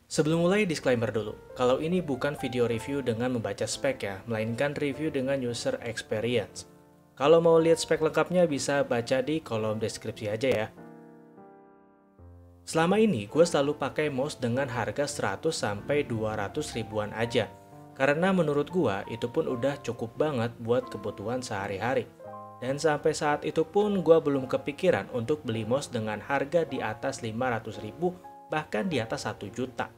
Sebelum mulai, disclaimer dulu. Kalau ini bukan video review dengan membaca spek ya, melainkan review dengan user experience. Kalau mau lihat spek lengkapnya bisa baca di kolom deskripsi aja ya. Selama ini gue selalu pakai mouse dengan harga 100-200 ribuan aja. Karena menurut gue itu pun udah cukup banget buat kebutuhan sehari-hari. Dan sampai saat itu pun gue belum kepikiran untuk beli mouse dengan harga di atas 500 ribu, bahkan di atas 1 juta.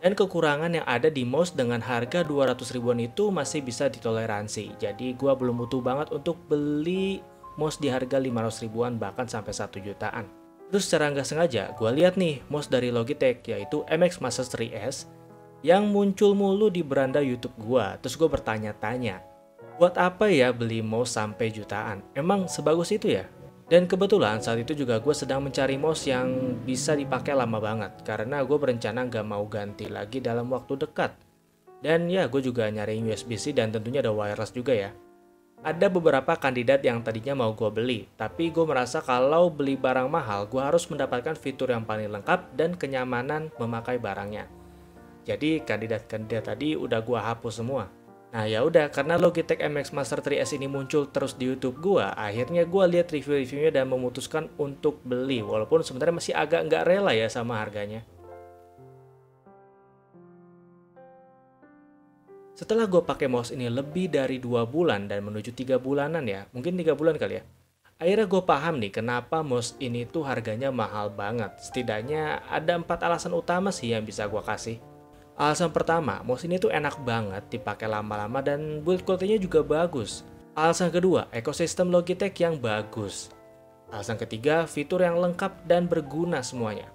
Dan kekurangan yang ada di mouse dengan harga 200 ribuan itu masih bisa ditoleransi. Jadi gue belum butuh banget untuk beli mouse di harga 500 ribuan bahkan sampai 1 jutaan. Terus secara nggak sengaja gue lihat nih mouse dari Logitech yaitu MX Master 3S yang muncul mulu di beranda YouTube gue. Terus gue bertanya-tanya, buat apa ya beli mouse sampai jutaan? Emang sebagus itu ya? Dan kebetulan saat itu juga gue sedang mencari mouse yang bisa dipakai lama banget. Karena gue berencana gak mau ganti lagi dalam waktu dekat. Dan ya gue juga nyari USB-C dan tentunya ada wireless juga ya. Ada beberapa kandidat yang tadinya mau gue beli. Tapi gue merasa kalau beli barang mahal gue harus mendapatkan fitur yang paling lengkap dan kenyamanan memakai barangnya. Jadi kandidat-kandidat tadi udah gue hapus semua. Nah ya udah, karena Logitech MX Master 3S ini muncul terus di YouTube gua, akhirnya gua lihat review-reviewnya dan memutuskan untuk beli, walaupun sebenarnya masih agak nggak rela ya sama harganya. Setelah gua pakai mouse ini lebih dari 2 bulan dan menuju 3 bulanan ya, mungkin 3 bulan kali ya. Akhirnya gue paham nih kenapa mouse ini tuh harganya mahal banget. Setidaknya ada 4 alasan utama sih yang bisa gua kasih. Alasan pertama, mouse ini tuh enak banget dipakai lama-lama dan build quality-nya juga bagus. Alasan kedua, ekosistem Logitech yang bagus. Alasan ketiga, fitur yang lengkap dan berguna semuanya.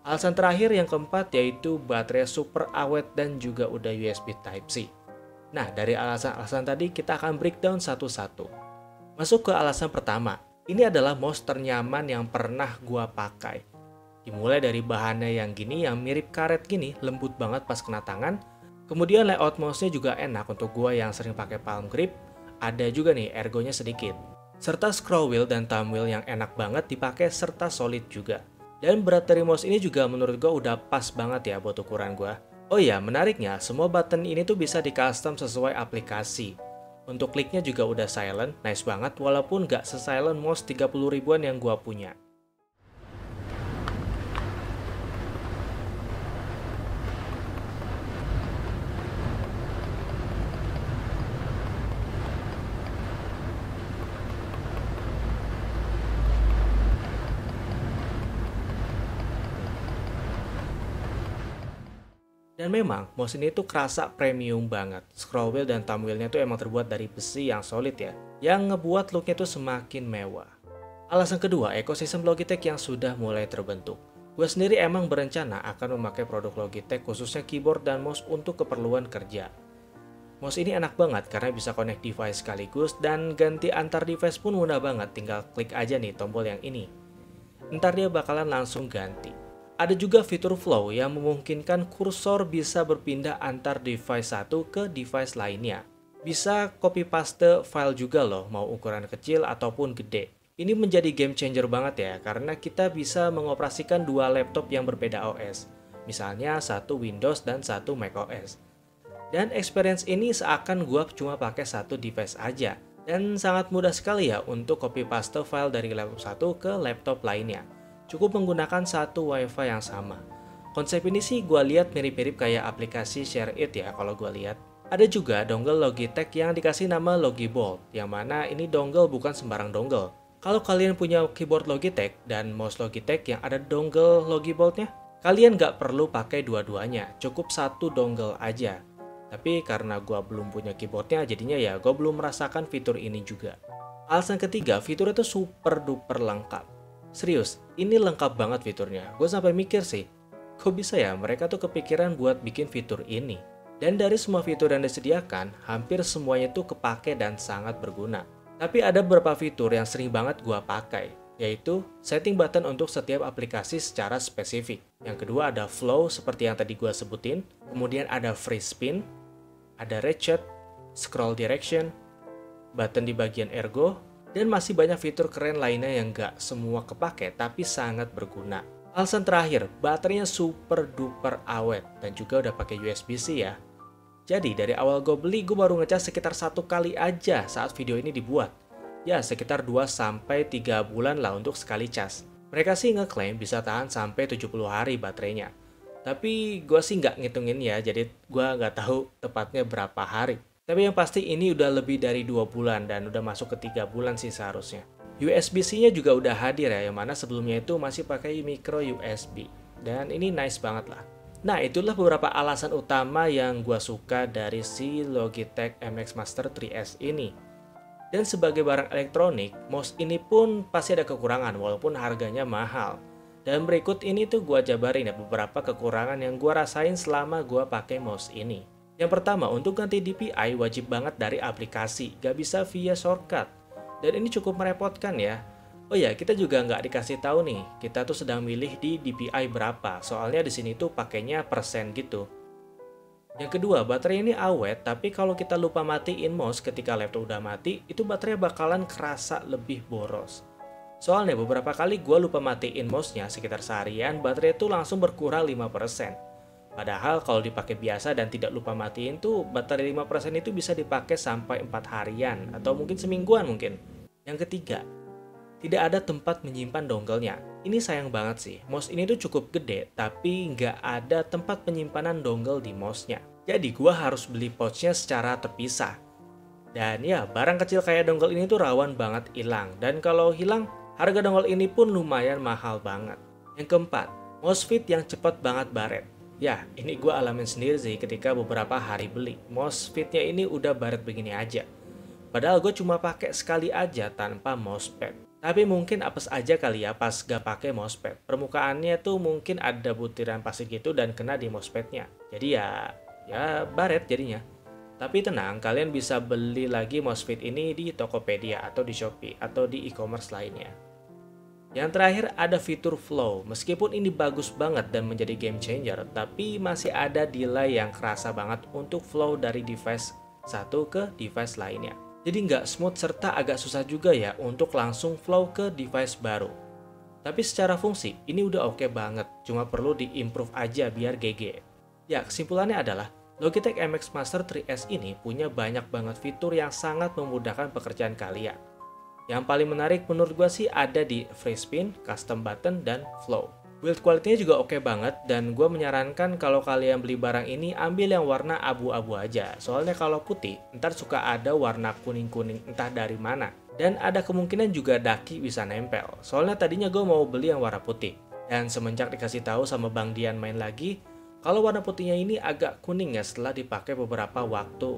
Alasan terakhir yang keempat yaitu baterai super awet dan juga udah USB Type-C. Nah, dari alasan-alasan tadi kita akan breakdown satu-satu. Masuk ke alasan pertama, ini adalah mouse ternyaman yang pernah gua pakai. Dimulai dari bahannya yang gini, yang mirip karet gini, lembut banget pas kena tangan. Kemudian layout mouse-nya juga enak untuk gua yang sering pakai palm grip. Ada juga nih ergonya sedikit. Serta scroll wheel dan thumb wheel yang enak banget dipakai serta solid juga. Dan berat dari mouse ini juga menurut gua udah pas banget ya buat ukuran gua. Oh iya, menariknya semua button ini tuh bisa di custom sesuai aplikasi. Untuk kliknya juga udah silent, nice banget walaupun gak se-silent mouse 30 ribuan yang gua punya. Dan memang, mouse ini tuh kerasa premium banget. Scroll wheel dan thumb wheel-nya tuh emang terbuat dari besi yang solid ya, yang ngebuat look-nya tuh semakin mewah. Alasan kedua, ekosistem Logitech yang sudah mulai terbentuk. Gue sendiri emang berencana akan memakai produk Logitech khususnya keyboard dan mouse untuk keperluan kerja. Mouse ini enak banget karena bisa connect device sekaligus dan ganti antar device pun mudah banget, tinggal klik aja nih tombol yang ini. Ntar dia bakalan langsung ganti. Ada juga fitur flow yang memungkinkan kursor bisa berpindah antar device satu ke device lainnya. Bisa copy paste file juga loh, mau ukuran kecil ataupun gede. Ini menjadi game changer banget ya, karena kita bisa mengoperasikan dua laptop yang berbeda OS. Misalnya satu Windows dan satu macOS. Dan experience ini seakan gua cuma pakai satu device aja. Dan sangat mudah sekali ya untuk copy paste file dari laptop satu ke laptop lainnya. Cukup menggunakan satu WiFi yang sama. Konsep ini sih gue lihat mirip-mirip kayak aplikasi Share It ya kalau gue lihat. Ada juga dongle Logitech yang dikasih nama Logibolt, yang mana ini dongle bukan sembarang dongle. Kalau kalian punya keyboard Logitech dan mouse Logitech yang ada dongle Logiboltnya, kalian nggak perlu pakai dua-duanya, cukup satu dongle aja. Tapi karena gue belum punya keyboardnya, jadinya ya gue belum merasakan fitur ini juga. Alasan ketiga, fiturnya tuh super duper lengkap. Serius, ini lengkap banget fiturnya. Gue sampai mikir sih, kok bisa ya mereka tuh kepikiran buat bikin fitur ini. Dan dari semua fitur yang disediakan, hampir semuanya tuh kepake dan sangat berguna. Tapi ada beberapa fitur yang sering banget gue pakai, yaitu setting button untuk setiap aplikasi secara spesifik. Yang kedua ada flow seperti yang tadi gue sebutin, kemudian ada free spin, ada ratchet, scroll direction, button di bagian ergo, dan masih banyak fitur keren lainnya yang gak semua kepake tapi sangat berguna. Alasan terakhir, baterainya super duper awet dan juga udah pakai USB-C ya. Jadi dari awal gue beli, gue baru ngecas sekitar 1 kali aja saat video ini dibuat. Ya sekitar 2-3 bulan lah untuk sekali cas. Mereka sih ngeklaim bisa tahan sampai 70 hari baterainya. Tapi gue sih nggak ngitungin ya, jadi gue nggak tahu tepatnya berapa hari. Tapi yang pasti ini udah lebih dari 2 bulan dan udah masuk ke 3 bulan sih seharusnya. USB-C-nya juga udah hadir ya, yang mana sebelumnya itu masih pakai micro USB. Dan ini nice banget lah. Nah, itulah beberapa alasan utama yang gua suka dari si Logitech MX Master 3S ini. Dan sebagai barang elektronik, mouse ini pun pasti ada kekurangan walaupun harganya mahal. Dan berikut ini tuh gua jabarin ya beberapa kekurangan yang gua rasain selama gua pakai mouse ini. Yang pertama, untuk ganti DPI wajib banget dari aplikasi, gak bisa via shortcut. Dan ini cukup merepotkan ya. Oh ya, kita juga nggak dikasih tahu nih, kita tuh sedang milih di DPI berapa. Soalnya di sini tuh pakainya persen gitu. Yang kedua, baterai ini awet, tapi kalau kita lupa matiin mouse ketika laptop udah mati, itu baterai bakalan kerasa lebih boros. Soalnya beberapa kali gue lupa matiin mouse-nya sekitar seharian, baterai itu langsung berkurang 5%. Padahal kalau dipakai biasa dan tidak lupa matiin tuh, baterai 5% itu bisa dipakai sampai 4 harian, atau mungkin semingguan mungkin. Yang ketiga, tidak ada tempat menyimpan dongle-nya. Ini sayang banget sih, mouse ini tuh cukup gede, tapi nggak ada tempat penyimpanan dongle di mouse-nya. Jadi gua harus beli pouch-nya secara terpisah. Dan ya, barang kecil kayak dongle ini tuh rawan banget hilang. Dan kalau hilang, harga dongle ini pun lumayan mahal banget. Yang keempat, mouse fit yang cepet banget baret. Ya, ini gua alamin sendiri sih ketika beberapa hari beli. Mouse fit-nya ini udah baret begini aja. Padahal gue cuma pakai sekali aja tanpa mousepad. Tapi mungkin apes aja kali ya pas gak pakai mousepad. Permukaannya tuh mungkin ada butiran pasir gitu dan kena di mousepadnya. Jadi ya baret jadinya. Tapi tenang, kalian bisa beli lagi mousepad ini di Tokopedia atau di Shopee atau di e-commerce lainnya. Yang terakhir ada fitur flow. Meskipun ini bagus banget dan menjadi game changer, tapi masih ada delay yang kerasa banget untuk flow dari device satu ke device lainnya. Jadi nggak smooth serta agak susah juga ya untuk langsung flow ke device baru. Tapi secara fungsi, ini udah oke banget, cuma perlu di-improve aja biar GG. Ya, kesimpulannya adalah, Logitech MX Master 3S ini punya banyak banget fitur yang sangat memudahkan pekerjaan kalian. Yang paling menarik menurut gue sih ada di free spin, custom button, dan flow. Build quality-nya juga oke banget dan gue menyarankan kalau kalian beli barang ini ambil yang warna abu-abu aja. Soalnya kalau putih, ntar suka ada warna kuning-kuning entah dari mana. Dan ada kemungkinan juga daki bisa nempel. Soalnya tadinya gue mau beli yang warna putih. Dan semenjak dikasih tahu sama Bang Dian main lagi, kalau warna putihnya ini agak kuning ya setelah dipakai beberapa waktu.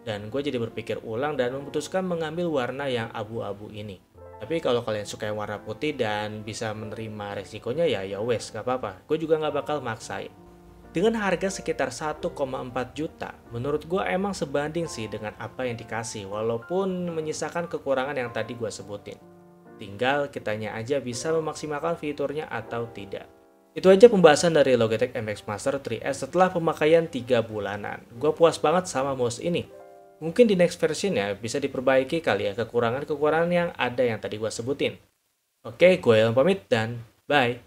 Dan gue jadi berpikir ulang dan memutuskan mengambil warna yang abu-abu ini. Tapi kalau kalian suka yang warna putih dan bisa menerima resikonya ya wes, gak apa-apa. Gue juga gak bakal maksain. Dengan harga sekitar 1,4 juta, menurut gue emang sebanding sih dengan apa yang dikasih, walaupun menyisakan kekurangan yang tadi gue sebutin. Tinggal kitanya aja bisa memaksimalkan fiturnya atau tidak. Itu aja pembahasan dari Logitech MX Master 3S setelah pemakaian 3 bulanan. Gue puas banget sama mouse ini. Mungkin di next version ya bisa diperbaiki kali ya kekurangan-kekurangan yang ada yang tadi gue sebutin. Oke, gue Ilham pamit dan bye.